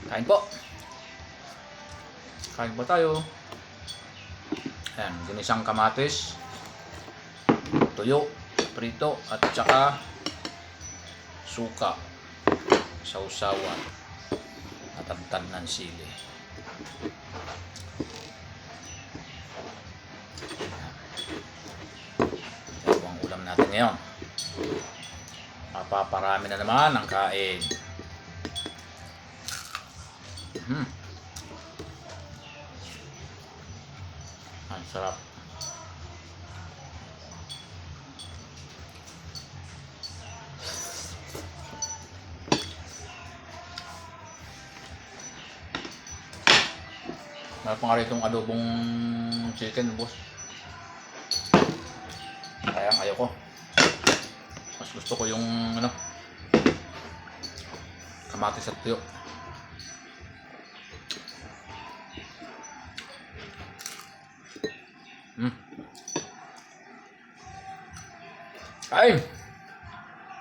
Kain po. Kain po tayo. Ayan, ginisang kamatis, tuyo, prito, at saka suka, sausawan, natagtag ng sili. Ito ang ulam natin ngayon. Paparami na naman ang kain. Ang sarap. Meron pa nga rin itong adobong chicken, boss. Kaya ayoko. Mas gusto ko yung kamatis at tuyo. Kain!